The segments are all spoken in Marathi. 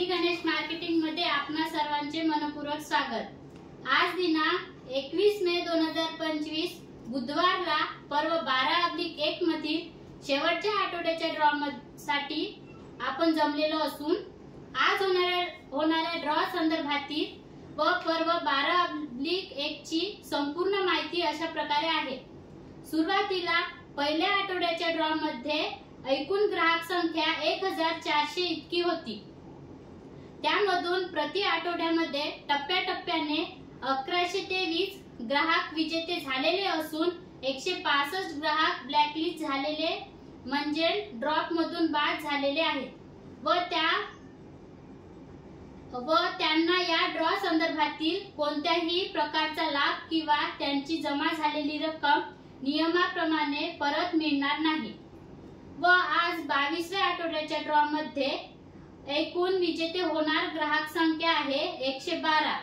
श्री गणेश मार्केटिंग मध्ये आपणा सर्वांचे मनपूर्वक स्वागत। आज दिनांक 21 मे 2025 बुधवारला पर्व 12/1 मधील शेवटच्या आठवड्याच्या ड्रॉ साठी आपण जमलेलो असून आज होणाऱ्या ड्रॉ संदर्भातील व पर्व 12/1 ची संपूर्ण माहिती अशा प्रकारे आहे। सुरुवातीला पहिल्या आठवड्याच्या ड्रॉ मध्ये एकूण ग्राहक संख्या 1400 इतकी होती। त्यामधून प्रति आठवड्यामध्ये टप्प्याटप्प्याने 1123 ग्राहक विजेते झालेले असून 165 ग्राहक ब्लॅकलिस्ट झालेले म्हणजे ड्रॉप मधून बाद झालेले आहेत व त्यांना या ड्रॉ संदर्भातील कोणत्याही प्रकारचा लाभ किंवा त्यांची जमा झालेली रक्कम नियमाप्रमाणे परत मिळणार नाही। व आज 22व्या आठवड्याच्या ड्रॉ मध्ये एकूण विजेते होणार ग्राहक संख्या आहे 112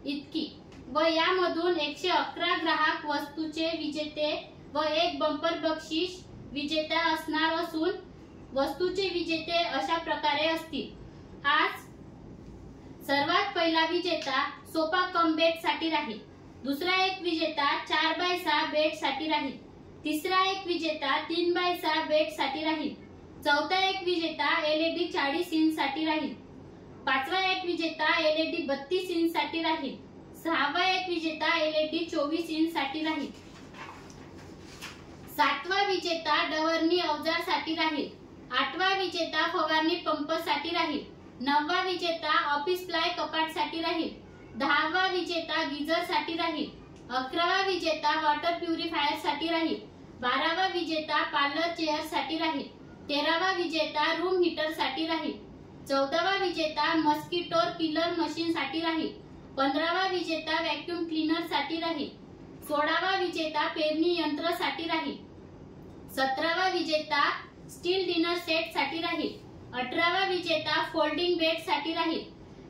इतकी व यामधून 111 ग्राहक वस्तूचे विजेते व एक बंपर बक्षीस विजेता असणार असून वस्तूचे विजेते अशा प्रकारे असतील। आज सर्वात पहिला विजेता सोफा कम बेड साठी राहील, दुसरा एक विजेता 4x6 बेड साठी राहील, तिसरा एक विजेता 3x6 बेड साठी राहील, चौथा एक विजेता LED 40 इंच साठी राहील, पाचवा एक विजेता LED 32 इंच साठी राहील, सहावा एक विजेता LED 24 इंच साठी राहील, सातवा विजेता डवरणी अवजार साठी राहील, आठवा विजेता फवारणी पंप साठी राहील, नववा विजेता ऑफिस प्लाय कपाट साठी राहील, दहावा विजेता गीजर साठी राहील, 11वा विजेता वॉटर प्युरिफायर साठी राहील, 12वा विजेता पार्लर चेअर साठी राहील, 13वा विजेता रूम हीटर साठी राहील, 14वा विजेता मस्किटो किलर मशीन साठी राहील, 15वा विजेता व्हॅक्यूम क्लीनर साठी राहील, 16वा विजेता पेरणी यंत्र साठी राहील, 17वा विजेता स्टील डिनर सेट साठी राहील, 18वा विजेता फोल्डिंग बेड साठी राहील,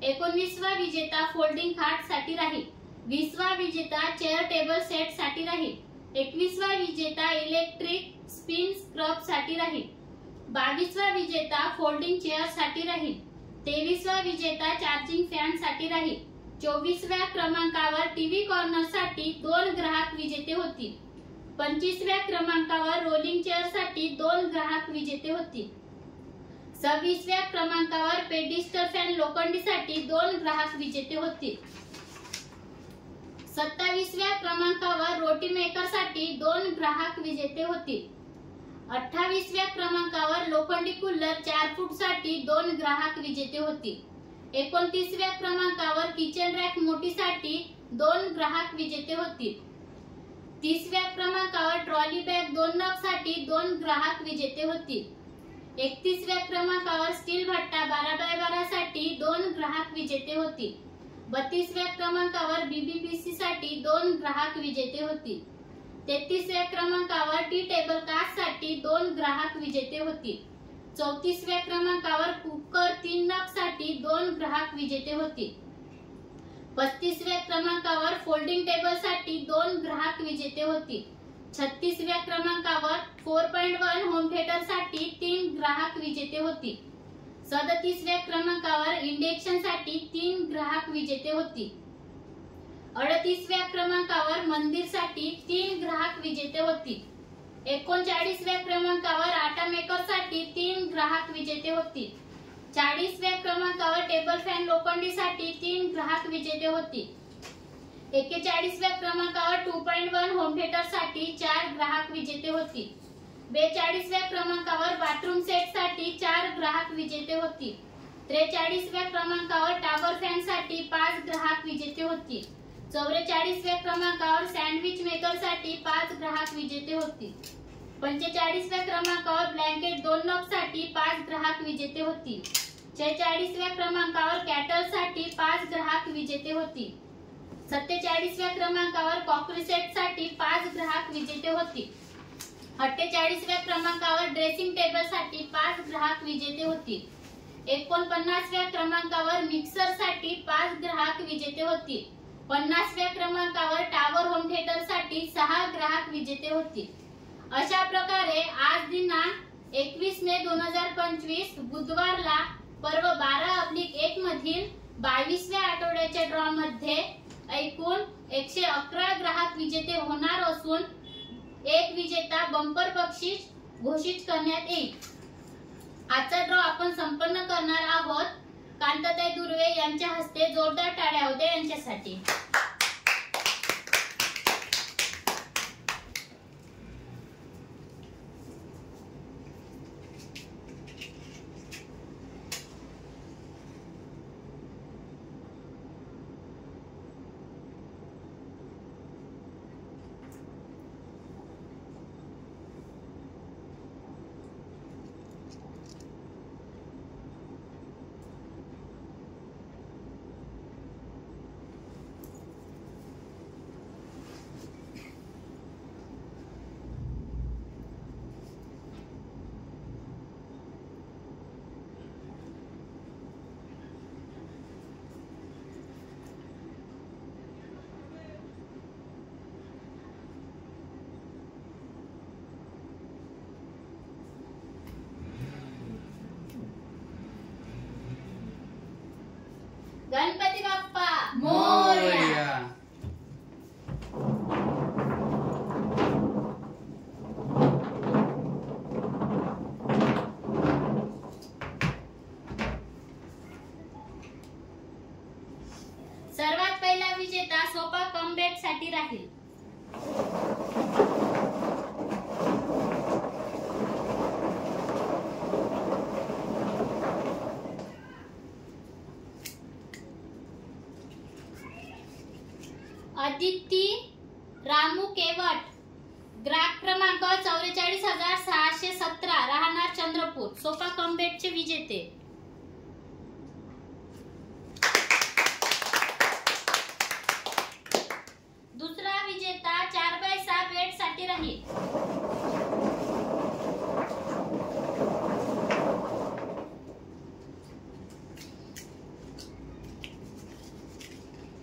19वा विजेता फोल्डिंग खाट साठी राहील, 20वा विजेता चेअर टेबल सेट साठी राहील, 21वा विजेता इलेक्ट्रिक स्पिन स्क्रब साठी राहील, 22वा विजेता फोल्डिंग चेअर साठी राहील, 23वा विजेता चार्जिंग फॅन साठी राहील, 24व्या क्रमांकावर टीव्ही कॉर्नर साठी 2 ग्राहक विजेते होतील, 25व्या क्रमांकावर रोलिंग चेअर साठी 2 ग्राहक विजेते होतील, 26व्या क्रमांकावर पेडिस्टल फॅन लोखंडी साठी 2 ग्राहक विजेते होतील, 27व्या क्रमांकावर रोटी मेकर साठी 2 ग्राहक विजेते होतील, 28व्या क्रमांकावर लोखंडी कूलर 4 फूट साठी 2 ग्राहक विजेते होतील, 29व्या क्रमांकावर किचन रॅक मोठी साठी 2 ग्राहक विजेते होतील, 30व्या क्रमांकावर ट्रॉली बॅग 2 नग साठी 2 ग्राहक विजेते होतील, 31व्या क्रमांकावर स्टील भट्टा 12x12 साठी 2 ग्राहक विजेते होतील, 32व्या क्रमांकावर BBPC साठी 2 ग्राहक विजेते होतील, 33व्या क्रमांकावर टी टेबल कास्ट साठी 2 ग्राहक विजेते होतील, 34व्या क्रमांकावर कुकर 3 नग साठी 2 ग्राहक विजेते होतील, 35व्या क्रमांकावर फोल्डिंग टेबल साठी 2 ग्राहक विजेते होतील, 36व्या क्रमांकावर 4.1 होम थिएटर साठी 3 ग्राहक विजेते होतील, 37व्या क्रमांकावर इंडक्शन साठी 3 ग्राहक विजेते होतील, 38व्या क्रमांकावर मंदिर साठी 3 ग्राहक विजेते होतील, 39व्या क्रमांकावर आटा मेकर साठी 3 ग्राहक विजेते होतील, 40व्या क्रमांकावर टेबल फॅन लोखंडी साठी 3 ग्राहक विजेते होतील, 41व्या क्रमांकावर 2.1 होम थिएटर साठी 4 ग्राहक विजेते होतील, 42व्या क्रमांकावर बाथरूम सेट साठी 4 ग्राहक विजेते होतील, 43व्या क्रमांकावर टॉवर फॅन साठी 5 ग्राहक विजेते होतील, 44व्या क्रमांकावर सँडविच मेकर साठी 5 ग्राहक विजेते होतील, 45व्या क्रमांकावर ब्लँकेट 2 नग साठी 5 ग्राहक विजेते होतील, 46व्या क्रमांकावर कॅटल साठी 5 ग्राहक विजेते होतील, 47व्या क्रमांकावर कॉकरी सेट साठी 5 ग्राहक विजेते होतील, 48व्या क्रमांकावर ड्रेसिंग टेबल साठी 5 ग्राहक विजेते होतील, 49व्या क्रमांकावर मिक्सर साठी 5 ग्राहक विजेते होतील, 50व्या क्रमांकावर टॉवर होम थिएटर साठी 6 ग्राहक विजेते होतील। अशा प्रकारे आज दिनांक 21 मे 2025 बुधवारला पर्व 12/1 मधील 22व्या आठवड्याच्या ड्रॉ मध्ये एकूण 111 ग्राहक विजेते होणार असून एक विजेता बंपर बक्षीस घोषित करण्यात येईल. आजचा ड्रॉ आपण संपन्न करणार आहोत. कांताताई दुर्वे यांच्या हस्ते जोरदार टाळ्या होत्या यांच्यासाठी. गणपती बाप्पा मोरया. सर्वात पहिला विजेता सोपा कमबॅक साठी राहील. अदिती रामू केवट, ग्राहक क्रमांक 44,617, राहणार चंद्रपूर, सोपा कमबॅकचे विजेते. दुसरा विजेता 4x6 बेट साठी राहील.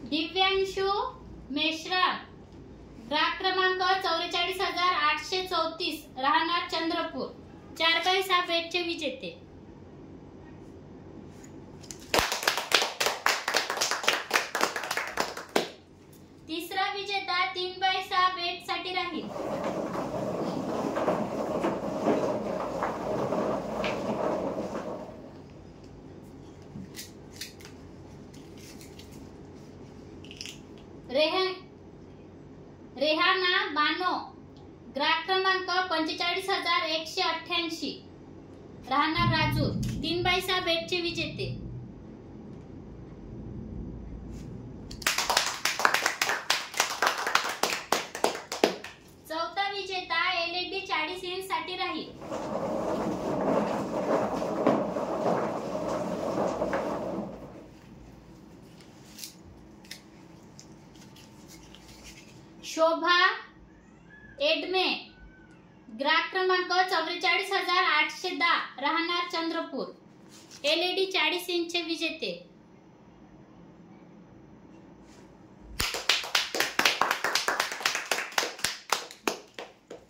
दिव्यांशु मेश्राम, ग्राहक क्रमांक 44,834, राहणार चंद्रपूर, 4x6 बेटचे विजेते. तिसरा विजेता 3x6 बेट साठी राहील. रेहाना बानो, ग्राहक क्रमांक 45,188, राहणार राजूर, 3x6 बेटचे विजेते. चौथा विजेता LED 40 इंच साठी राहील. शोभा एडमे, ग्राहक क्रमांक 44,810, राहणार चंद्रपूर, LED 40 इंचचे विजेते.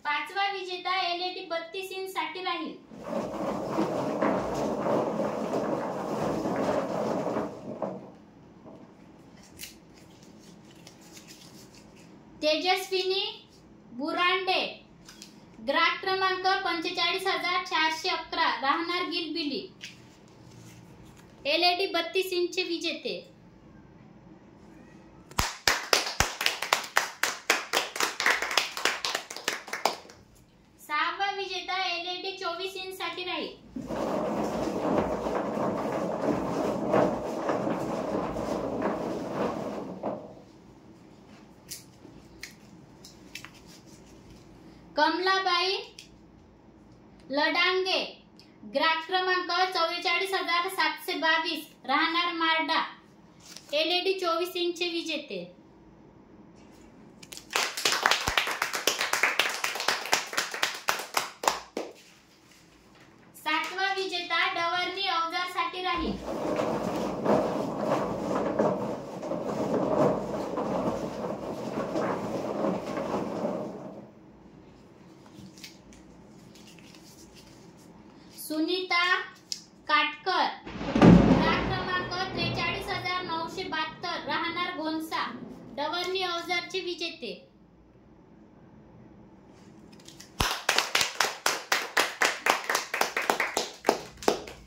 पाचवा विजेता LED 32 इंच साठी राहील. तेजस्विनी बुरांडे, ग्राहक क्रमांक 45,411, राहणार गिलबिली, LED 32 इंचचे विजेते. सहावा विजेता LED 24 इंच साठी राहील. कमलाबाई लडांगे, ग्राहक क्रमांक 44,722, राहणार मारडा, LED 24 इंचचे विजेते. सातवा विजेता डवरणी अवजार साठी राहील. सुनीता काटकर, छाटणी अवजारचे विजेते.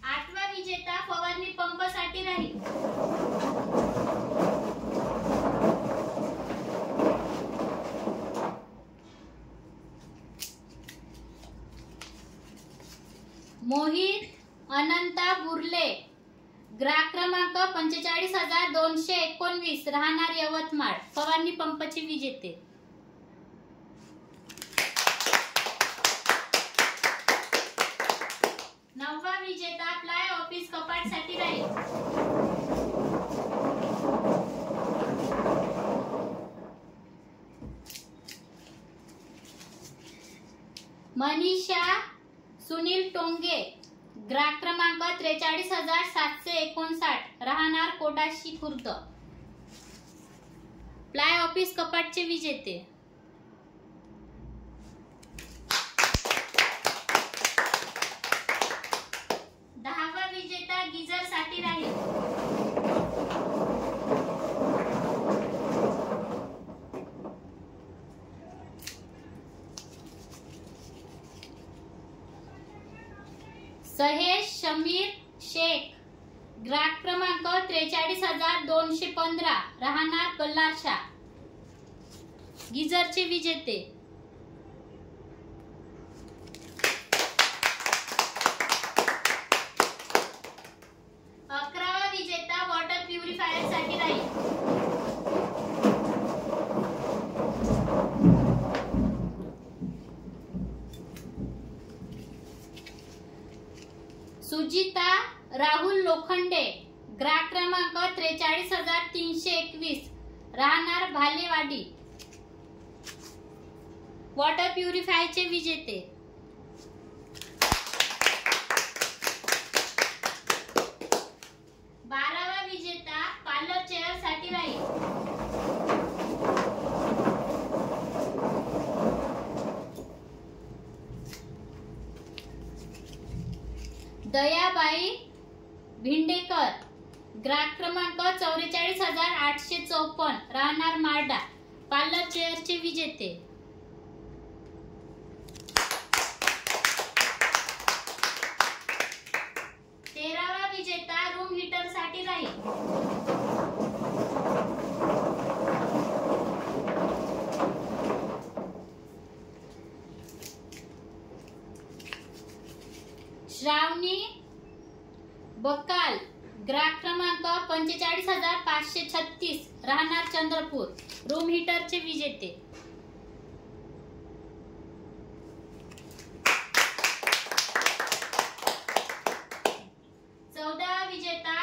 8वा विजेता फवारणी पंपासाठी राहील. मोहित अनंता बुर्ले, ग्राहक क्रमांक 45,219, राहणार यवतमाळ, फवारणी पंपाचे विजेते. 9वा विजेता प्लाय ऑफिस कपाट साठी राहील. 'मनीषा सुनील टोंगे, ग्राहक क्रमांक 43,759, राहणार कोडाशी खुर्द, प्लाय ऑफिस कपाटचे विजेते. 10वा विजेता गीजर साठी राहील. 'सहेश शमीर शेख, ग्राहक क्रमांक 43,215, राहणार बल्लारशा, गीजरचे विजेते. 11वा विजेता वॉटर प्युरिफायर साठी राहील. 'सुजिता राहुल लोखंडे, ग्राहक क्रमांक 43,321, राहणार भालेवाडी, वॉटर प्युरिफायरचे विजेते. 12वा विजेता पार्लर चेअर साठी राहील. 'दयाबाई भिंडेकर, ग्राहक क्रमांक 44,854, राहणार मार्डा, पार्लर चेअरचे विजेते. 13वा विजेता रूम हीटर साठी राहील. 'श्रावणी बकाल, ग्राहक क्रमांक 45,536, राहणार चंद्रपूर, रूम हीटरचे विजेते. 14वा विजेता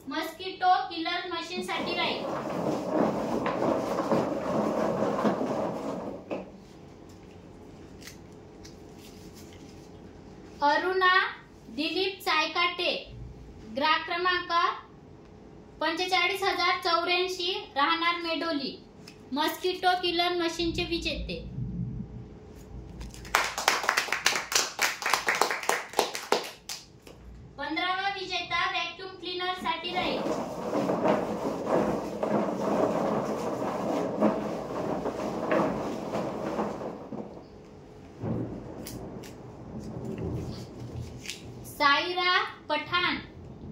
मस्किटो किलर मशीन साठी राहील. 'अरुणा दिलीप सायकाटे, ग्राहक क्रमांक 45,084, राहणार मेडोली, मस्किटो किलर मशीनचे विजेते. 15वा विजेता व्हॅक्यूम क्लीनर साठी राहील. 'साईरा पठाण,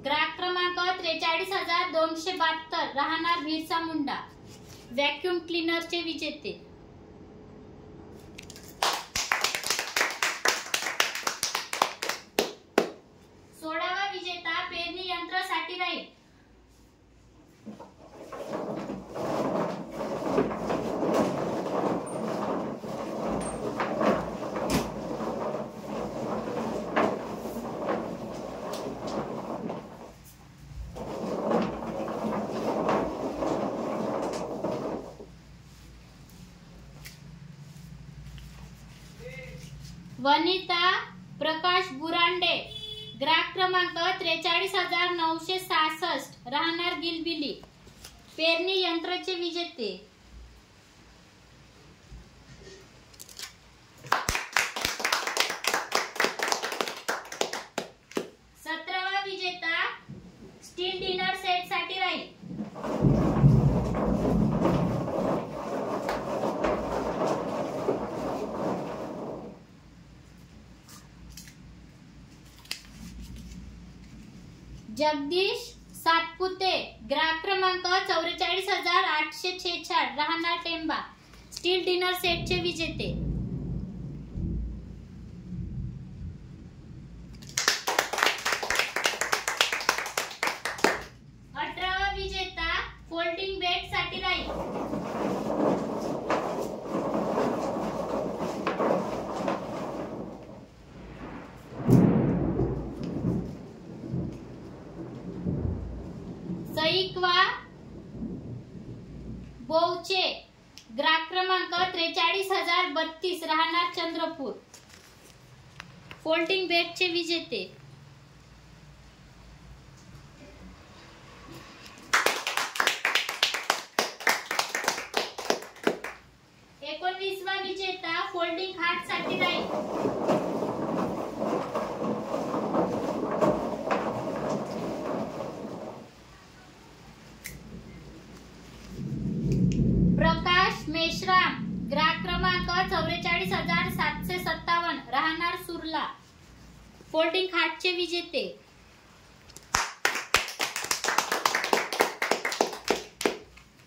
ग्राहक क्रमांक 43,272, राहणार बिरसा मुंडा, व्हॅक्यूम क्लीनरचे विजेते. 16वा विजेता पेरणी यंत्र साठी राहील. 'वनिता प्रकाश बुरांडे, ग्राहक क्रमांक 43,966, राहणार गिलबिली, पेरणी यंत्राचे विजेते. 17वा विजेता स्टील डिनर सेट साठी राहील. जगदीश सातपुते, ग्राहक क्रमांक 44,866, राहणार टेंबा, स्टील डिनर सेटचे विजेते. विजेता फोल्डिंग बेड साठी राहील. सईकवा बोवचे, ग्राहक क्रमांक 43,032, राहणार चंद्रपूर, फोल्डिंग बेडचे विजेते. 19वा विजेता फोल्डिंग खाट साठी राहील. प्रकाश मेश्राम, ग्राहक क्रमांक 44,757, राहणार सुरला, फोल्डिंग खाटचे विजेते.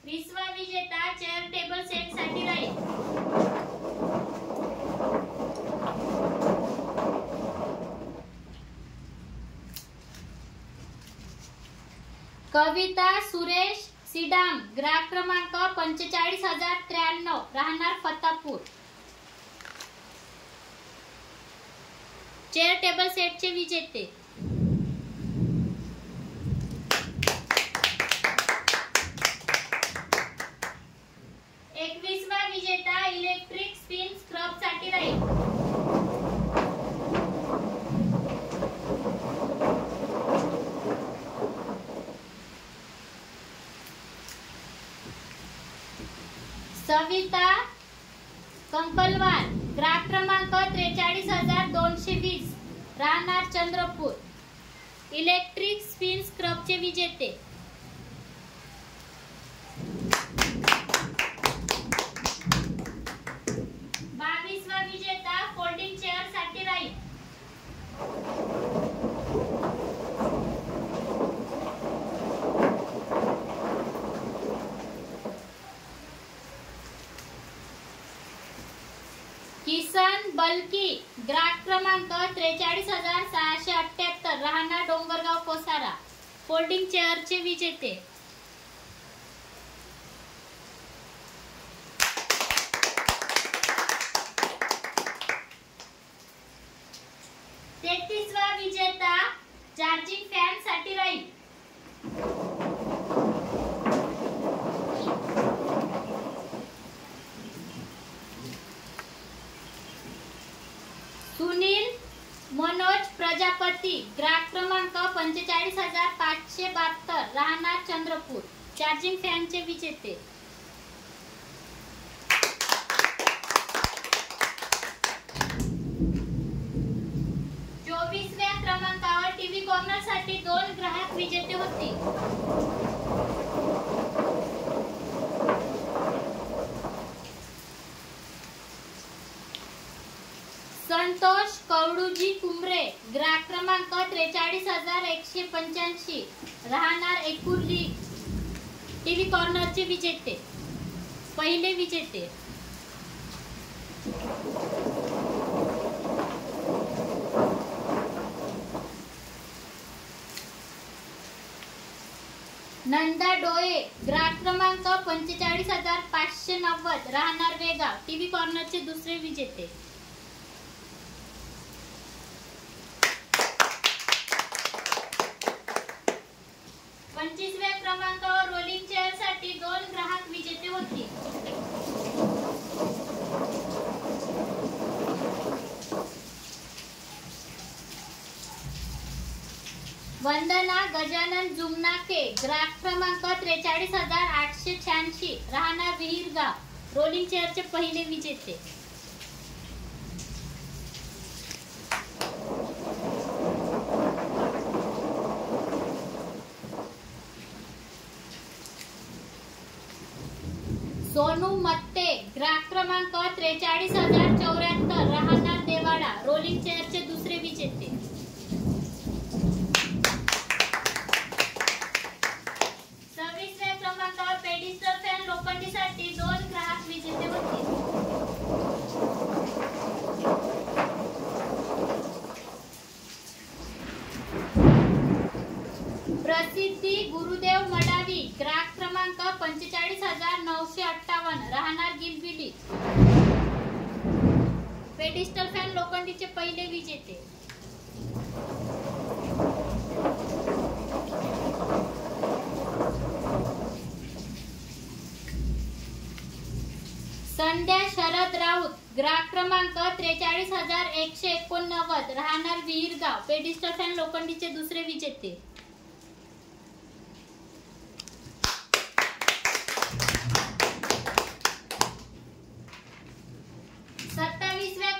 20वा विजेता चेअर टेबल सेट साठी राहील. कविता सुरेश सिडाम, ग्राहक क्रमांक 45,093, राहणार फतापूर, चेअर टेबल सेटचे विजेते. 21वा विजेता इलेक्ट्रिक स्पिन स्क्रब साठी राहील. सविता कंकलवार, ग्राहक क्रमांक 43,220, राहणार चंद्रपूर, इलेक्ट्रिक स्पिन स्क्रबचे विजेते. 22वा विजेता फोल्डिंग चेअर साठी राहील. किसन बलकी, ग्राहक क्रमांक 43,678, राहणार डोंगरगाव कोसारा, फोल्डिंग चेअरचे विजेते. 33वा विजेता चार्जिंग फॅन साठी राहील. सुनील मनोज प्रजापती, ग्राहक क्रमांक 45,572, राहणार चंद्रपूर, चार्जिंग फॅनचे विजेते. 24व्या क्रमांकावर टीव्ही कॉर्नर साठी 2 ग्राहक विजेते होते. संतोष कवडूजी कुंभरे, ग्राहक क्रमांक 43,185, राहणार एकुर्ली, टीव्ही कॉर्नरचे विजेते, पहिले विजेते. नंदा डोळे, ग्राहक क्रमांक 45,590, राहणार वेगाव, टीव्ही कॉर्नरचे दुसरे विजेते. 25व्या क्रमांकावर रोलिंग चेअर साठी 2 ग्राहक विजेते होते. वंदना गजानन जुमनाके, ग्राहक क्रमांक 43,886, राहणार विहीरगाव, रोलिंग चेअरचे पहिले विजेते. 'सोनू मत्ते, ग्राहक क्रमांक 43,074, राहणार देवाडा, रोलिंग चेअरचे दुसरे विजेते. कीर्ती गुरुदेव मडावी ग्राहक क्रमांक 45,958 राहणार गिलबिली पेडिस्टल फॅन लोखंडीचे पहिले विजेते. संध्या शरद राऊत ग्राहक क्रमांक 43,189 राहणार विहीरगाव पेडिस्टल फॅन लोखंडीचे दुसरे विजेते.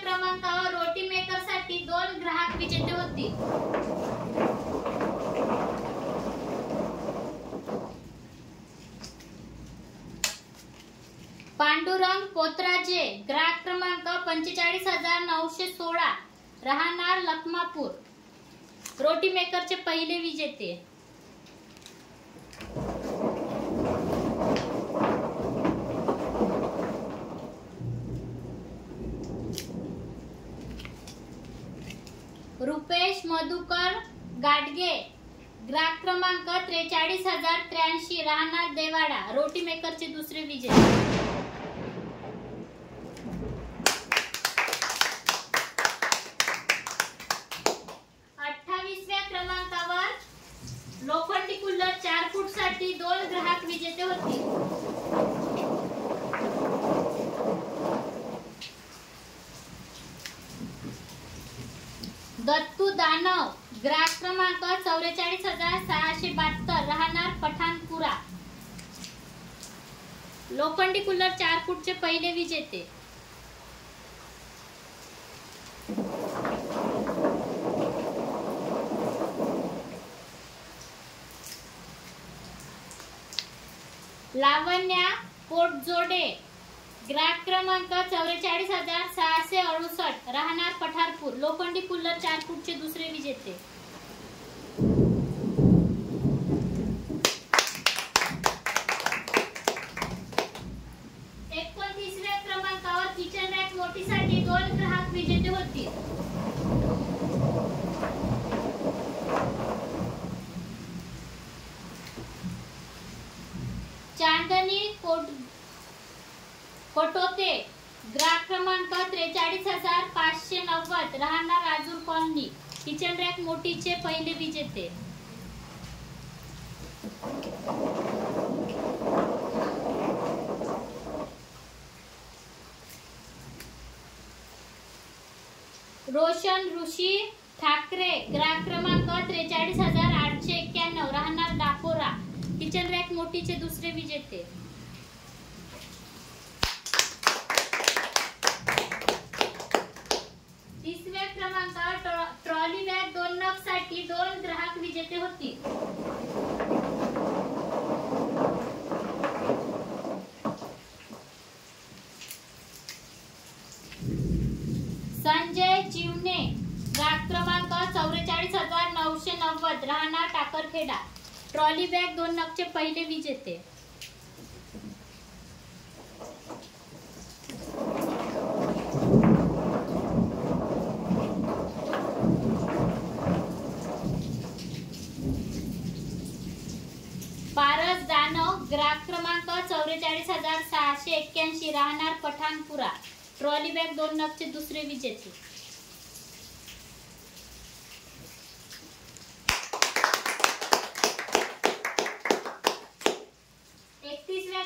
क्रमांकावर रोटी मेकर साठी 2 ग्राहक विजेते होतील. पांडुरंग पोतराजे ग्राहक क्रमांक 45,916 राहणार लखमापूर रोटी मेकरचे पहिले विजेते. रुपेश मधुकर गाडगे ग्राहक क्रमांक 43,083 राहणार देवाडा रोटी मेकरचे दुसरे विजेते. 28व्या क्रमांकावर लोखंडी कूलर 4 फूट साठी 2 ग्राहक विजेते होतील. दत्तू दानव ग्राहक क्रमांक 44,672 राहणार पठाणपुरा लोखंडी कूलर 4 फूटचे पहिले विजेते. लावण्या कोटजोडे ग्राहक क्रमांक 44,668 राहणार पठारपूर लोखंडी कूलर 4 फूटचे दुसरे विजेते. एकोणतीसव्या क्रमांकावर किचन रॅक मोठीसाठी 2 ग्राहक विजेते होतील. चांदणी कोटोते ग्राहक क्रमांक 43,590 राहणार राजूर कॉलनी किचन रॅक मोठीचे पहिले विजेते. रोशन ऋषी ठाकरे ग्राहक क्रमांक 43,891 राहणार डाकोरा किचन रॅक मोठीचे दुसरे विजेते. तिसऱ्या क्रमांकावर ट्रॉली बॅग 2 नग साठी 2 ग्राहक विजेते होतील. संजय चिवणे ग्राहक क्रमांक 44,990 राहणार टाकरखेडा ट्रॉली बॅग 2 नगचे पहिले विजेते. पारस दानव ग्राहक क्रमांक 44,681 राहणार पठाणपुरा ट्रॉली बॅग 2 नगचे दुसरे विजेते.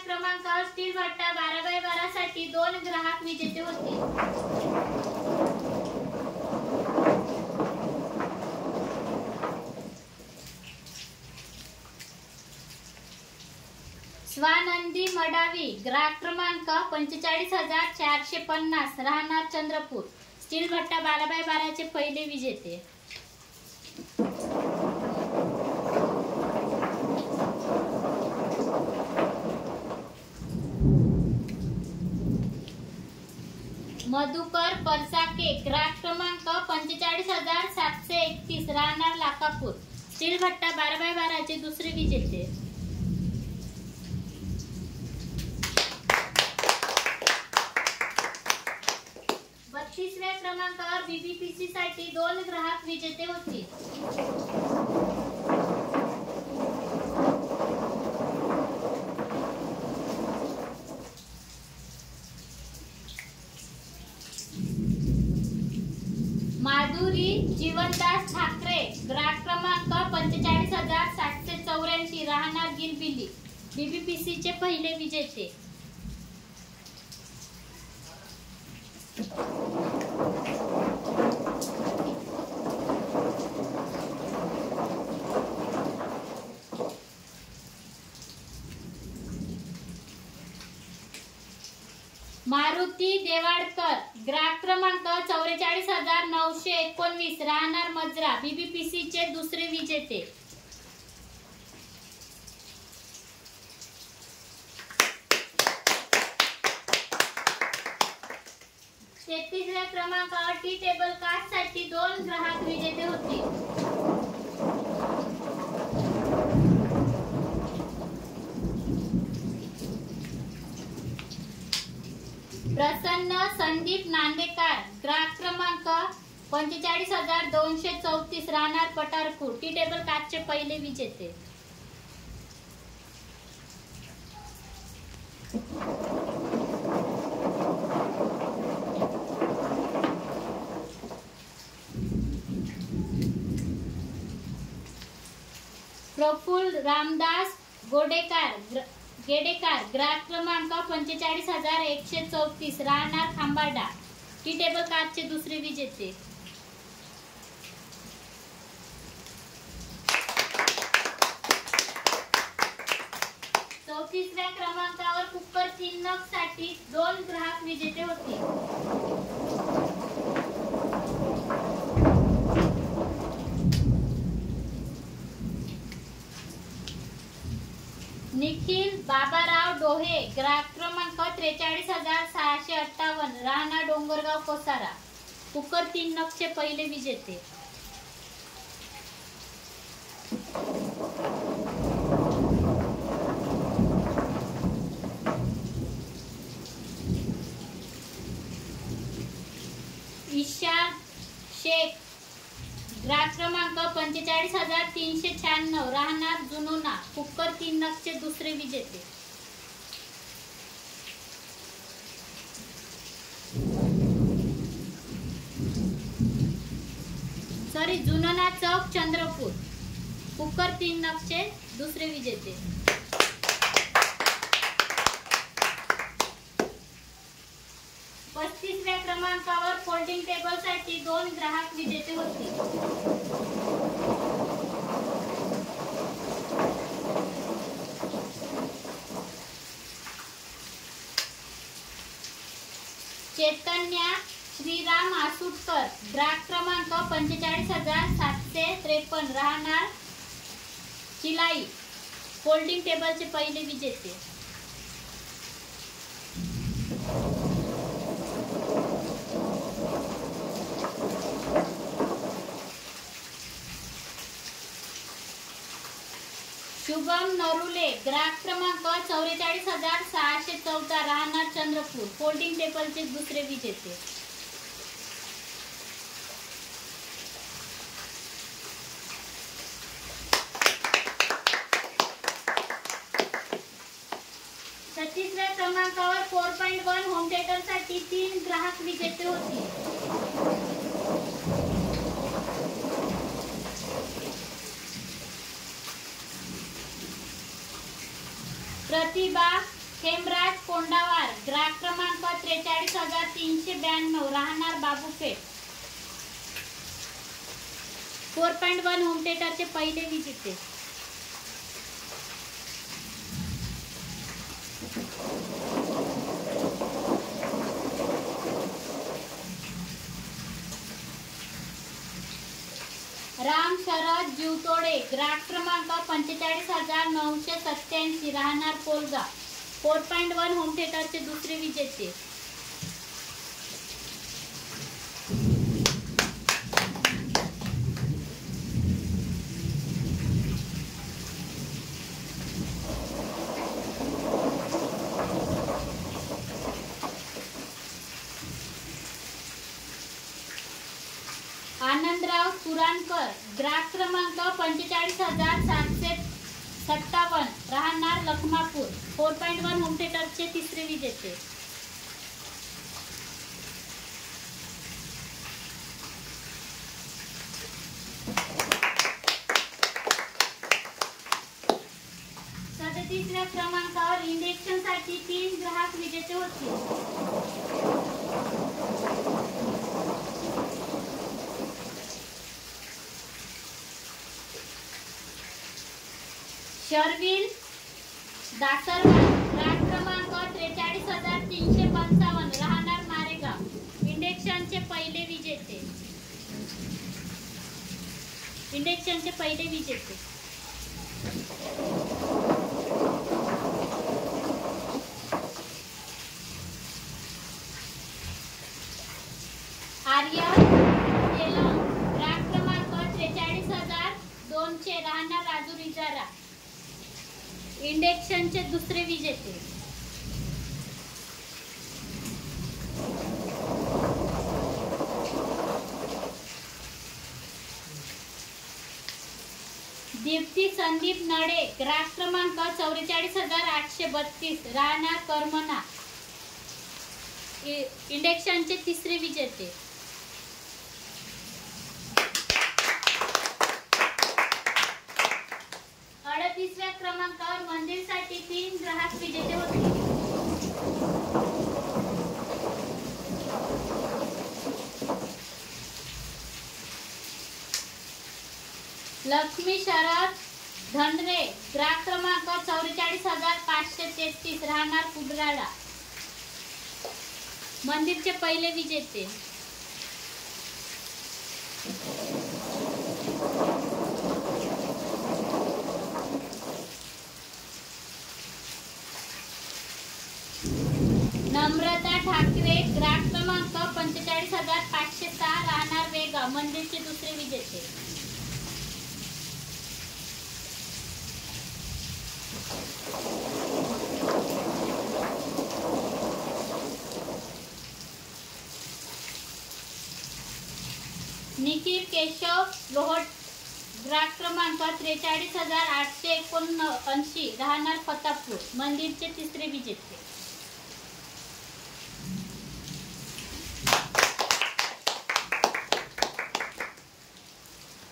क्रमांकावर स्टील भट्टा 12x12 साठी 2 ग्राहक विजेते होतील. स्वानंदी मडावी ग्राहक क्रमांक 45,450 राहणार चंद्रपूर स्टील भट्टा 12x12 चे पहिले विजेते. मधुकर परसाके ग्राहक क्रमांक 45,731 राहणार लाखापूर स्टील भट्टा 12x12 चे दुसरे विजेते. बत्तीसव्या क्रमांकावर बीबीपीसी साठी 2 ग्राहक विजेते होतील. माधुरी जीवनदास ठाकरे ग्राहक क्रमांक 45,784 राहणार गिरबिली बीबीपीसी चे पहिले विजेते। मारुती देवाडकर ग्राहक क्रमांक 44,919 राहणार मजरा बीबीपीसी चे दुसरे विजेते। 33व्या क्रमांकावर टी टेबल कास्ट साठी 2 ग्राहक विजेते होते। प्रसन्न संदीप नांदेकर ग्राहक क्रमांक 45,234 राहणार पठारपूर टी टेबल काचचे पहिले विजेते। प्रफुल्ल रामदास गेडेकर ग्राहक क्रमांक 45,134 राहणार खांबाडा टी टेबल काचचे दुसरे विजेते। 34व्या क्रमांकावर कुकर 3 नग साठी 2 ग्राहक विजेते होते। निखिल बाबाराव डोहे ग्राहक क्रमांक 43,658 राहणार डोंगरगाव कोसारा कुकर 3 नगचे पहिले विजेते। 'इशान शेख ग्राहक क्रमांक 45,396 राहणार जुनोना कुकर 3 नगचे दुसरे विजेते। जुनोना चौक चंद्रपूर कुकर 3 नगचे दुसरे विजेते। 35व्या क्रमांकावर फोल्डिंग टेबल साठी 2 ग्राहक विजेते होते। चैतन्य श्रीराम आसुटकर ग्राहक क्रमांक 45,753 राहणार चिलाई फोल्डिंग टेबलचे पहिले विजेते। 'शुभम नरुले ग्राहक क्रमांक 44,614 राहणार चंद्रपूर फोल्डिंग टेबलचे दुसरे विजेते। 36व्या क्रमांकावर 4.1 होम थिएटर साठी 3 ग्राहक विजेते होते। प्रतिभा हेमराज कोंडावार ग्राहक क्रमांक 43,392 राहणार बाबूपेठ 4.1 होम थिएटरचे पहिले विजेते। 'राम शरद जीवतोडे ग्राहक क्रमांक 45,987 राहणार कोलगा 4.1 होम थिएटरचे दुसरे विजेते। 'आनंदराव सुरानकर ग्राहक क्रमांक 45,757 राहणार लखमापूर 4.1 होम थिएटरचे तिसरे विजेते। 38 क्रमांकावर इंजेक्शनसाठी 3 ग्राहक विजेते होतील. शर्विल दासरवाड, ग्राहक क्रमांक 43,355, राहणार मारेगाव. इंजेक्शनचे पहिले विजेते. आर्य तेलंग, ग्राहक क्रमांक 43,200, राहणार राजूर इजारा. इंजेक्शनचे दुसरे विजेते. दीप्ती संदीप नडे, ग्राहक क्रमांक 44,832, राहणार करमना. इंजेक्शनचे तिसरे विजेते. अडतीसव्या क्रमांकावर मंदिरसाठी 3 ग्राहक विजेते होते. लक्ष्मी शरद धनरे, ग्राहक क्रमांक 44,533, राहणार कुडराडा. मंदिरचे पहिले विजेते. नम्रता ठाकरे, ग्राहक क्रमांक 45,506, राहणार वेगाव. मंदिरचे दुसरे विजेते. निखिल केशव लोहट, ग्राहक क्रमांक 43,879, राहणार फतापूर. मंदिरचे तिसरे विजेते.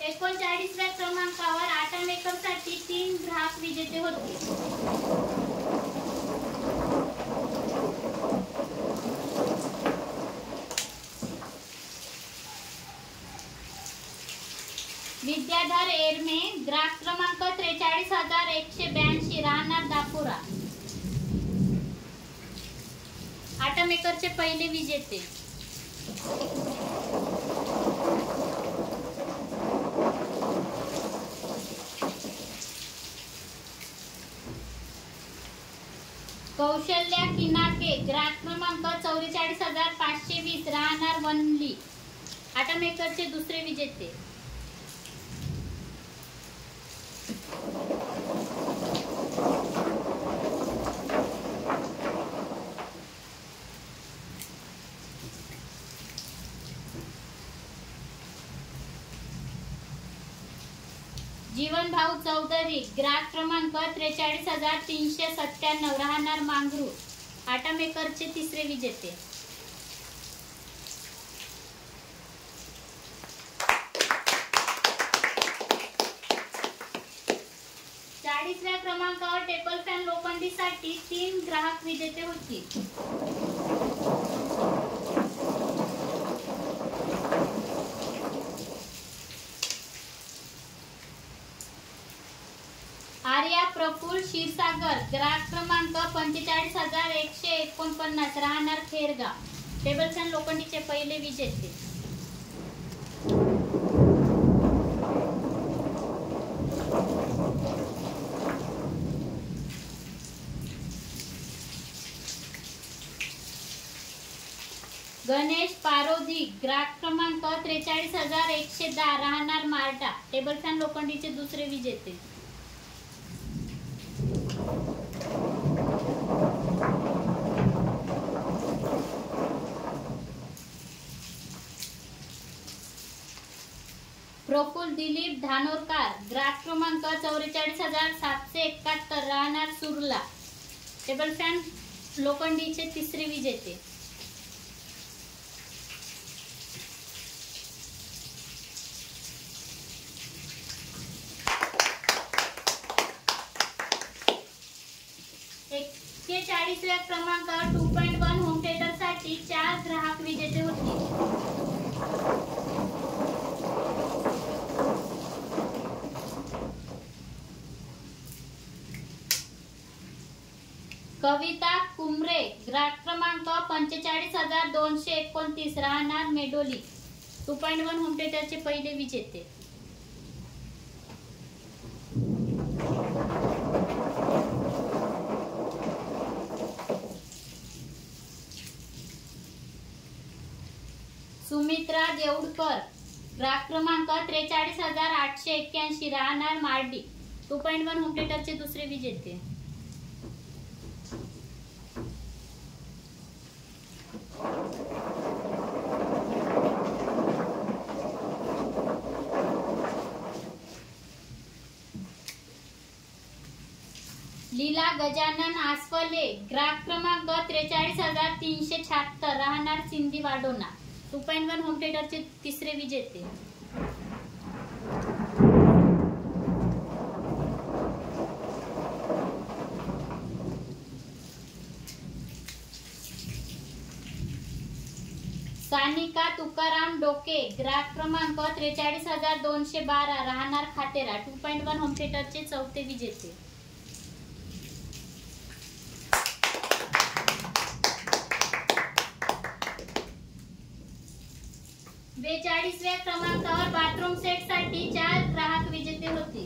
39व्या क्रमांकावर आटमेकरसाठी 3 ग्राहक विजेते होते. विद्याधर एरमे, ग्राहक क्रमांक 43,182, राहणार दापुरा. आटमेकरचे पहिले विजेते. कौशल्या किनाके, ग्राहक क्रमांक 44,520, राहणार वनली. आटमेकरचे दुसरे विजेते. जीवन भाऊ चौधरी, ग्राहक क्रमांक 43,397, राहणार मांगरू. आटमेकरचे तिसरे विजेते. 40व्या क्रमांकावर टेबल फॅन लोखंडीसाठी 3 ग्राहक विजेते होती. आर्या प्रफुल्ल क्षीरसागर, ग्राहक क्रमांक 45,149, राहणार खेरगाव. टेबल फॅन लोखंडीचे पहिले विजेते. गणेश पारोधी, ग्राहक क्रमांक 43,110, राहणार मार्टा. टेबल फॅन लोखंडीचे दुसरे विजेते. प्रफुल्ल दिलीप धानोरकर, ग्राहक क्रमांक 44,771, राहणार सुरला. टेबल फॅन लोखंडीचे तिसरे विजेते. 43व्या क्रमांकावर 2.1 होम थिएटर साठी 4 ग्राहक विजेते होते. कविता कुमरे ग्राहक क्रमांक 45,229 राहणार मेडोली 2.1 होम थिएटरचे पहिले विजेते. सुमित्रा देऊडकर ग्राहक क्रमांक 43,881 राहणार मार्डी 2.1 होम थिएटरचे दुसरे विजेते. लीला गजानन आसफले ग्राहक क्रमांक 43,376 राहणार सिंधी वाडोना 2.1 होम थिएटरचे तिसरे विजेते. सानिका तुकाराम डोके ग्राहक क्रमांक 43,212 राहणार खातेरा 2.1 होम थिएटरचे चौथे विजेते. 42व्या क्रमांकावर बाथरूम सेट साठी 4 ग्राहक विजेते होते.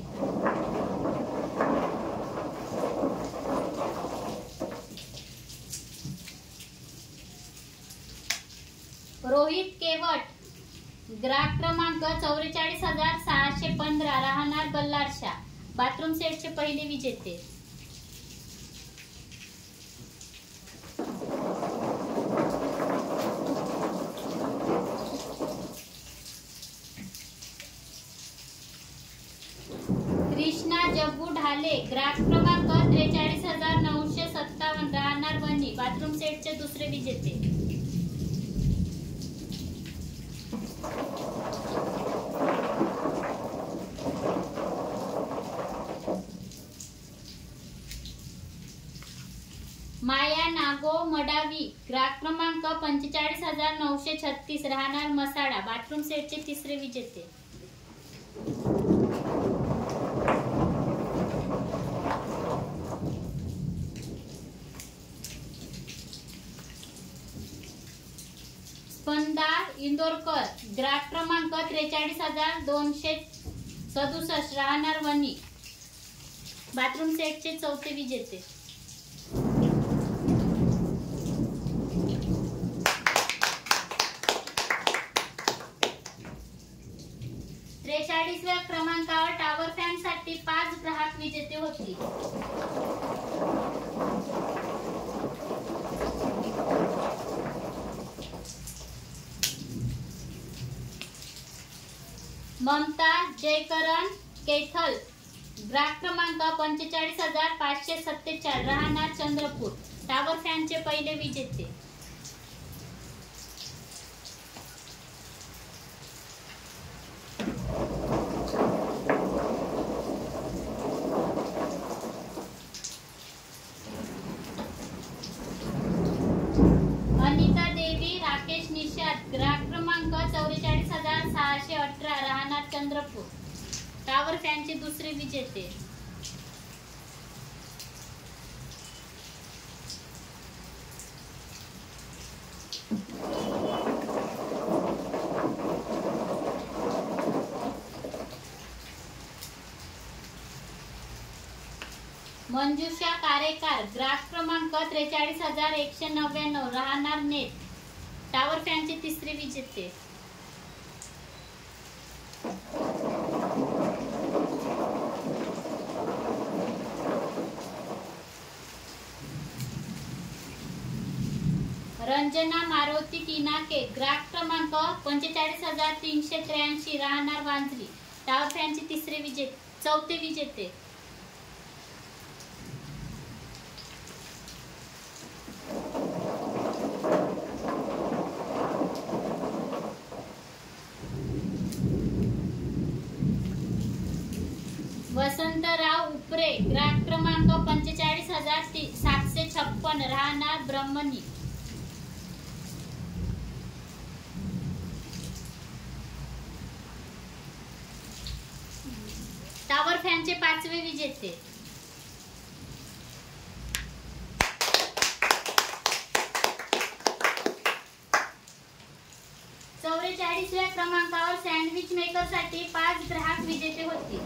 रोहित केवट ग्राहक क्रमांक 44,615 राहणार बल्लारशा बाथरूम सेटचे पहिले विजेते. कृष्णा जग्गू ढाले ग्राहक क्रमांक 43,957 राहणार वणी बाथरूम सेटचे दुसरे विजेते. माया नागो मडावी ग्राहक क्रमांक 45,936 राहणार मसाडा बाथरूम सेटचे तिसरे विजेते. स्पंदा इंदोरकर ग्राहक क्रमांक 43,267 राहणार वणी बाथरूम सेटचे चौथे विजेते. 43व्या क्रमांकावर टॉवर फॅन साठी 5 ग्राहक विजेते होते. ममता जयकरण कैथल ग्राहक क्रमांक 45,547 राहणार चंद्रपूर टॉवर फॅनचे पहिले विजेते. अनिता देवी राकेश निषाद ग्राहक क्रमांक 44,618 राहणार चंद्रपूर टॉवर फॅनचे दुसरे विजेते. मंजुषा कारेकार ग्राहक क्रमांक 43,199 राहणार नेट टॉवर फॅनचे तिसरे विजेते. रंजना मारुती किनाके ग्राहक क्रमांक 45,383 राहणार वांजरी टॉवर फॅनचे चौथे विजेते. वसंतराव उपरे ग्राहक क्रमांक 45,726 56 राहणार ब्रह्मणी. टावर फॅनचे 5वे विजेते. चौवेचाळीसव्या क्रमांकावर सँडविच मेकर साठी 5 ग्राहक विजेते होते.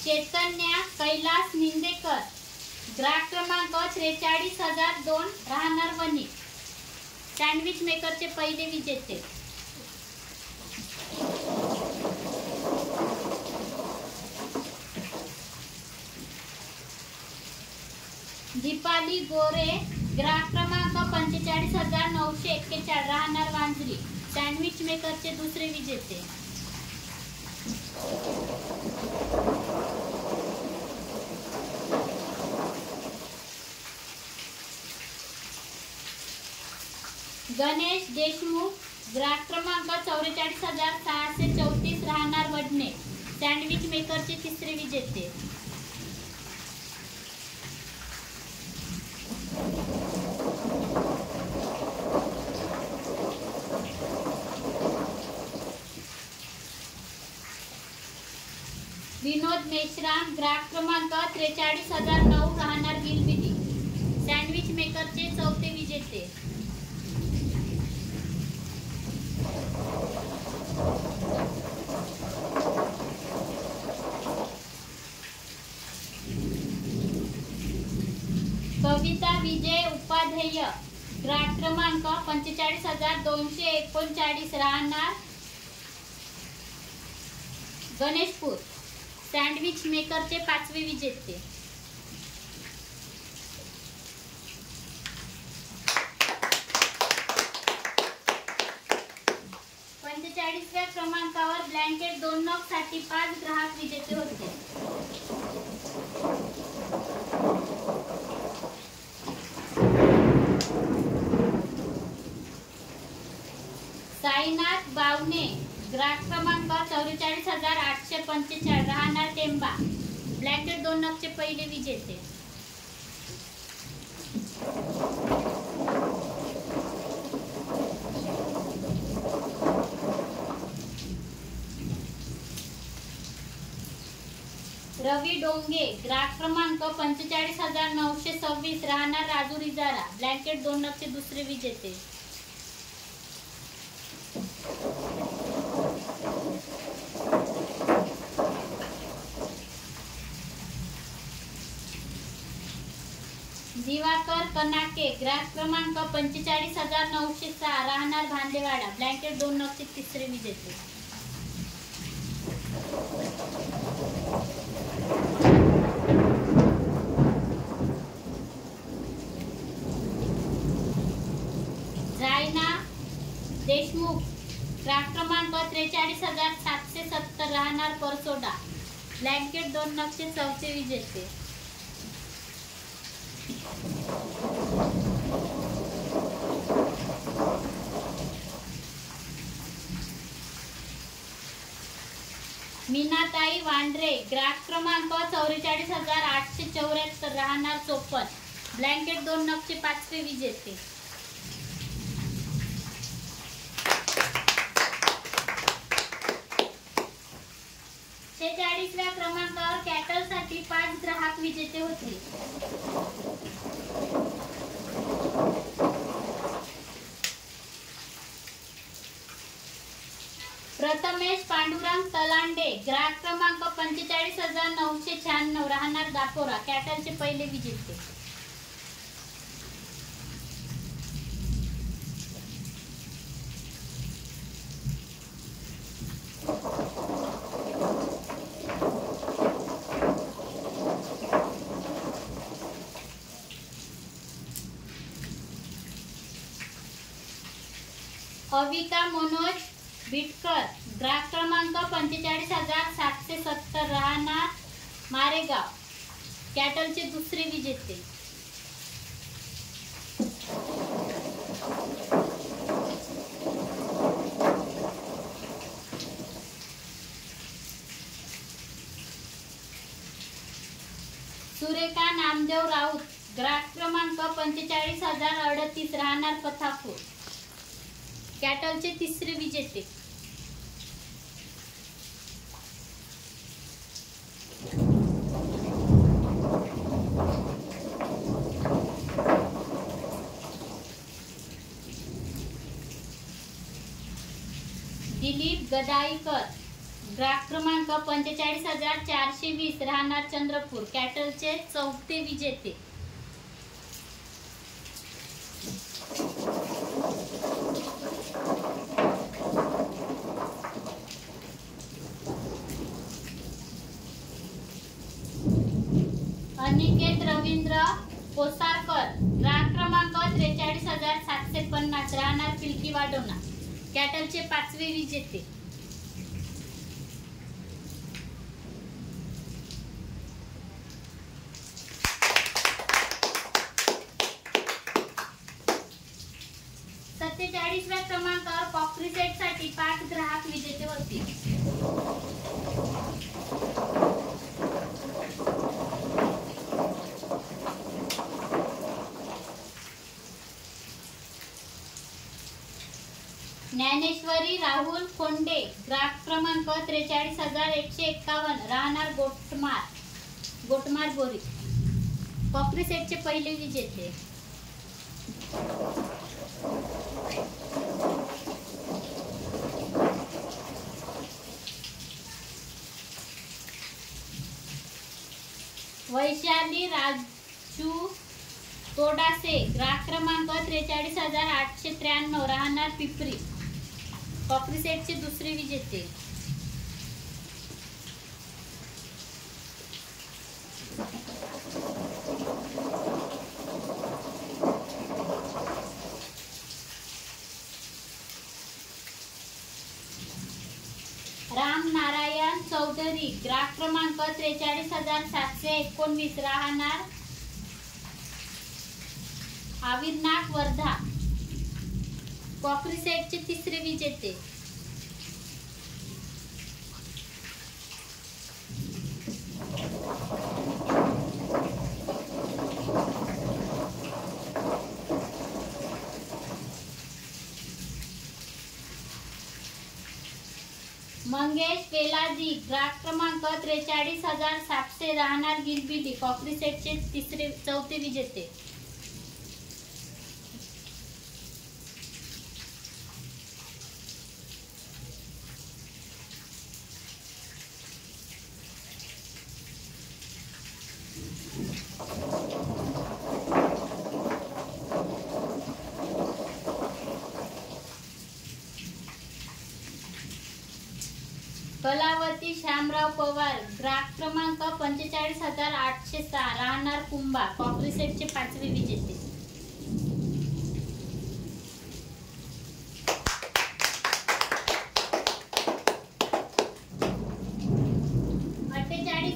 चैतन्या कैलास निंदेकर, ग्राहक क्रमांक 43,002 राहणार वणी. सँडविच मेकरचे पहिले विजेते. दीपाली गोरे, ग्राहक क्रमांक 45,941 राहणार वांजरी. सँडविच मेकरचे दुसरे विजेते. गणेश देशमुख, ग्राहक क्रमांक 44,634 राहणार वडणे. सँडविच मेकरचे तिसरे विजेते. विनोद मेश्राम, ग्राहक क्रमांक 43,009 राहणार गिलबिली. सँडविच मेकरचे चौथे विजेते. कविता विजय उपाध्याय, ग्राहक क्रमांक 45,239 राहणार गणेशपूर. सँडविच मेकरचे 5वे विजेते. च्या क्रमांकावर ब्लँकेट 2 नग साठी 5 ग्राहक विजेते होते. साईनाथ बावणे, ग्राहक क्रमांक 44,845 राहणार टेंबा. ब्लँकेट 2 नगचे पहिले विजेते. रवी डोंगे, ग्राहक क्रमांक 45,926 राहणार राजूर इजारा. ब्लँकेट 2 नगचे दुसरे विजेते. दिवाकर कनाके, ग्राहक क्रमांक 45,906 राहणार भांदेवाडा. ब्लँकेट 2 नगचे तिसरे विजेते. जायना देशमुख, ग्राहक क्रमांक 43,770 राहणार परसोडा. ब्लँकेट 2 नगचे चौथे विजेते. मीनाताई वांड्रे, ग्राहक क्रमांक 44,874 राहणार चोपन. ब्लँकेट 2 नगचे 5वे विजेते. व्या क्रमांकावर कॅटल साठी 5 ग्राहक विजेते होते. प्रथमेश पांडुरंग तलांडे, ग्राहक क्रमांक 45,996 राहणार दापोरा. कॅटलचे पहिले विजेते. अविका मनोज बिटकर, ग्राहक क्रमांक 45,770 राहणार मारेगाव. कॅटलचे दुसरे विजेते. नामदेव राऊत ग्राहक क्रमांक 45,038 राहणार पथापूर, कॅटलचे तिसरे विजेते. दिलीप गदाईकर ग्राहक क्रमांक 45,420 राहणार चंद्रपूर, कॅटलचे चौथे विजेते. अनिकेत रवींद्र कोसारकर ग्राहक क्रमांक 43,750 राहणार पिलकी वाडोना, कॅटलचे पाचवे विजेते. व्या क्रमांकावर कॉकरी सेट साठी 5 ग्राहक विजेते होते. ज्ञानेश्वरी राहुल खोंडे ग्राहक क्रमांक 43,151 राहणार गोटमार बोरी, कॉकरी सेटचे पहिले विजेते. वैशाली राजू तोडासे ग्राहक क्रमांक 43,893 राहणार पिपरी, कॉकरी सेटचे दुसरे विजेते. राम नारायण चौधरी ग्राहक क्रमांक 43,719 राहणार आविर्नाथ वर्धा, कॉकरी सेटचे तिसरे विजेते. मंगेश बेलाजी ग्राहक क्रमांक 43,700 राहणार गिलबिली, कॉकरी सेटचे चौथे विजेते. कलावती श्यामराव पवार ग्राहक क्रमांक 45,806 राहणार कुंभा, कॉकरी सेटचे पाचवे विजेते.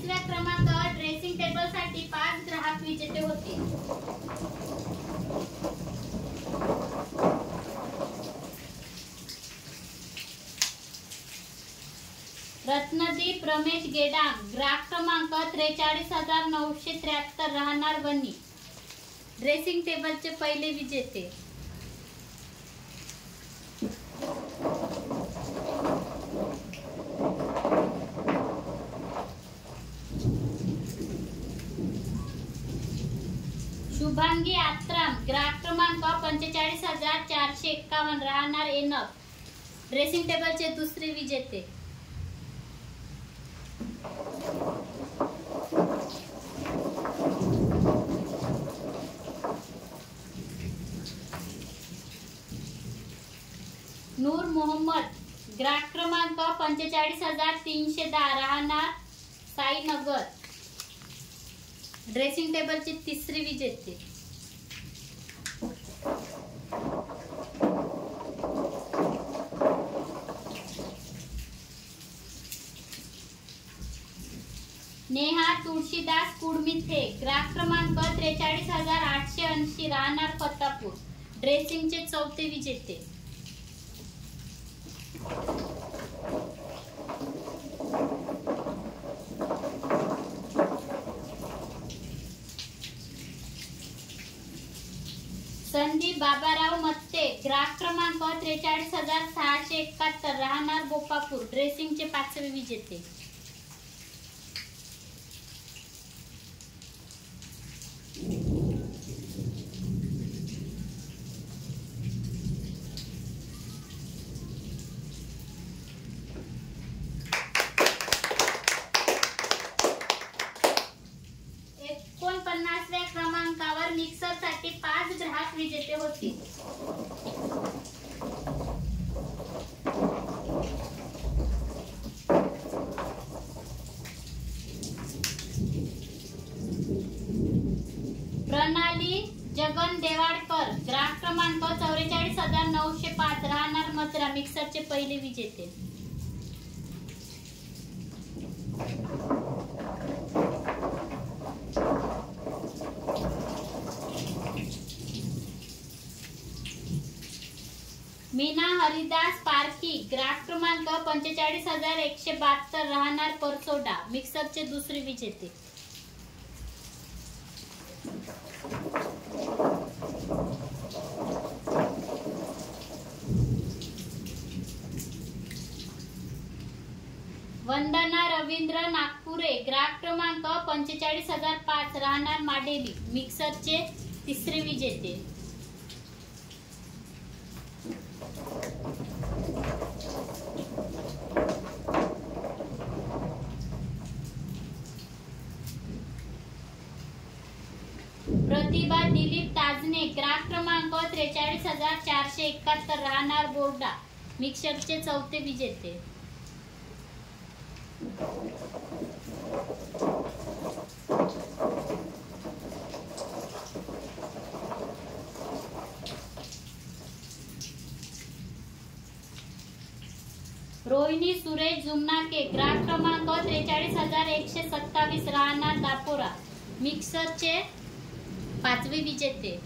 व्या क्रमांकावर ड्रेसिंग टेबल साठी 5 ग्राहक विजेते होते. रत्नदीप रमेश गेडाम ग्राहक क्रमांक 43,973 राहणार वनी, ड्रेसिंग टेबलचे पहिले विजेते. शुभांगी आत्राम ग्राहक क्रमांक 45,451 राहणार एनक, ड्रेसिंग टेबलचे दुसरे विजेते. नूर मोहम्मद ग्राहक क्रमांक 45,310 राहणार साईनगर, ड्रेसिंग टेबलचे तिसरे विजेते. नेहा तुळशीदास कुडमिथे ग्राहक क्रमांक 43,880 राहणार फत्तापूर, ड्रेसिंगचे चौथे विजेते. संदीप बाबाराव मत्ते, ग्राहक क्रमांक 43,671, राहणार बोपापूर, ड्रेसिंगचे 5वे विजेते. क्रमांकावर मिक्सर साठी 5 ग्राहक विजेते होते. प्रणाली जगन देवाडकर, ग्राहक क्रमांक 44,905, राहणार मचरा, मिक्सरचे पहिले विजेते. मीना हरिदास पारखी, ग्राहक क्रमांक 45,172, राहणार परसोडा, मिक्सरचे दुसरे विजेते. वंदना रवींद्र नागपुरे, ग्राहक क्रमांक 45,005, राहणार माडेली, मिक्सरचे तिसरे विजेते. प्रतिभा दिलीप ताजने, ग्राहक क्रमांक 43,471, राहणार बोर्डा, मिक्सरचे चौथे विजेते. रोहिणी सुरेश जुमनाके, ग्राहक क्रमांक 43,127, राहणार दापोरा, मिक्सरचे 5वे विजेते.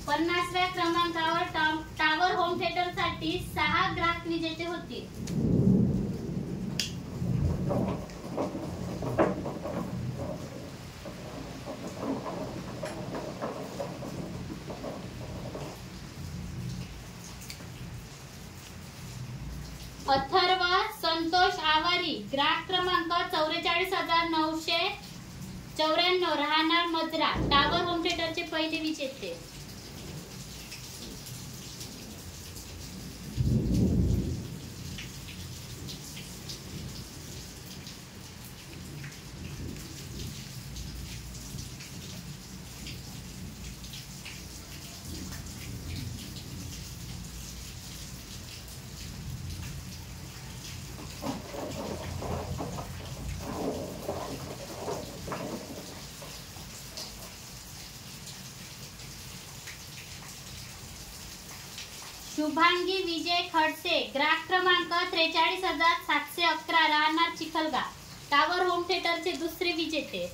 पन्नासव्या क्रमांकावर टावर होम थिएटर साठी 6 ग्राहक विजेते होते. अथर्व संतोष आवारी, ग्राहक क्रमांक 44,994, राहणार मजरा, टावर होम थिएटरचे पहिले विजेते. शुभांगी विजय खडसे, ग्राहक क्रमांक 43,711, राहणार चिखलगा, टावर होम थिएटरचे दुसरे विजेते.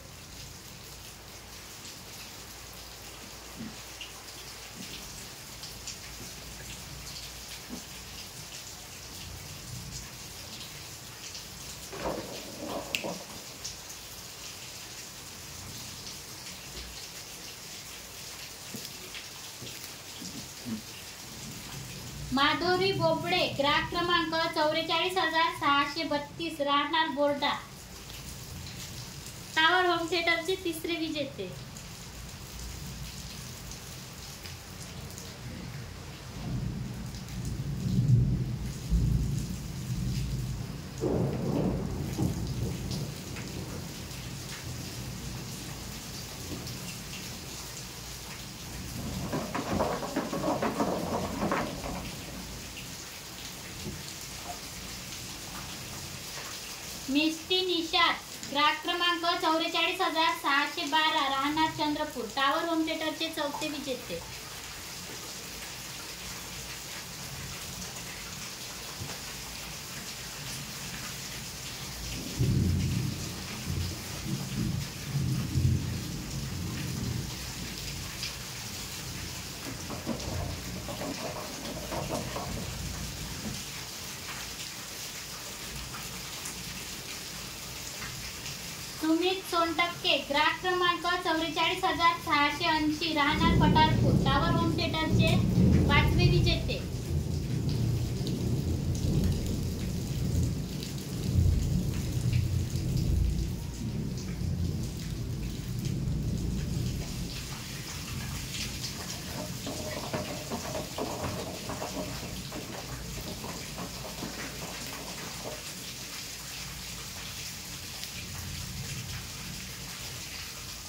माधुरी बोबडे, ग्राहक क्रमांक 44,632, राहणार बोर्डा, टावर होम थिएटरचे तिसरे विजेते. मिस्टी निषाद, ग्राहक क्रमांक 44,612, राहणार चंद्रपूर, टावर होम थिएटरचे चौथे विजेते. ग्राहक क्रमांक 44,680 राहणार पठारपूर टावर होम थिएटरचे 5वे विजेते.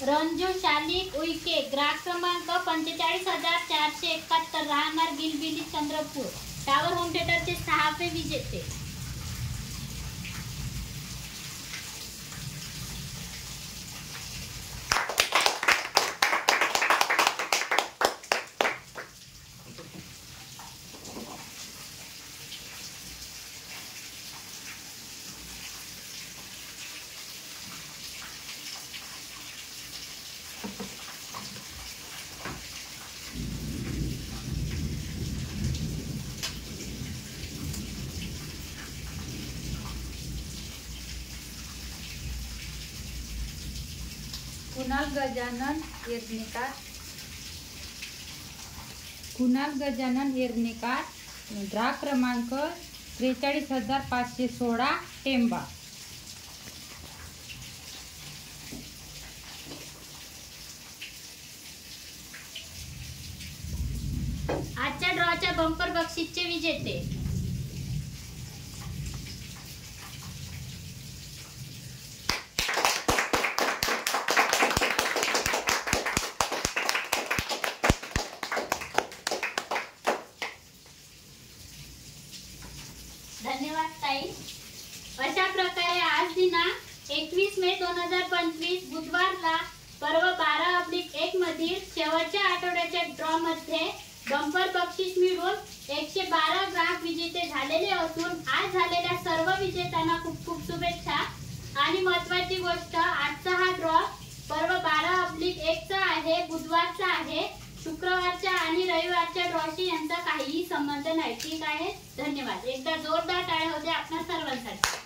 रंजू शालिक उईके ग्राहक क्रमांक 45,471 राहणार गिलबिली चंद्रपूर टावर होम थिएटरचे 6वे विजेते. कुणाल गजानन येरनेकार ग्राहक क्रमांक 43,516 टेंबा. आजच्या ड्रॉच्या बंपर बक्षीसचे विजेते. धन्यवाद ताई. अशा प्रकारे आज दिनांक 21 मे 2025 बुधवारला पर्व 12/1 मधील शेवटच्या आठवड्याच्या ड्रॉ मध्ये बंपर बक्षीस मिळून 112 ग्राहक विजेते झालेले असून आज झालेल्या सर्व विजेत्यांना खूप खूप शुभेच्छा. आणि महत्त्वाची गोष्ट, आजचा हा ड्रॉ पर्व 12/1 चा आहे, बुधवारचा आहे. शुक्रवारच्या आणि रविवारच्या ड्रॉशी यांचा काहीही संबंध नाही. ठीक आहे. धन्यवाद. एकदा जोरदार टाळ्या होते आपल्या सर्वांसाठी.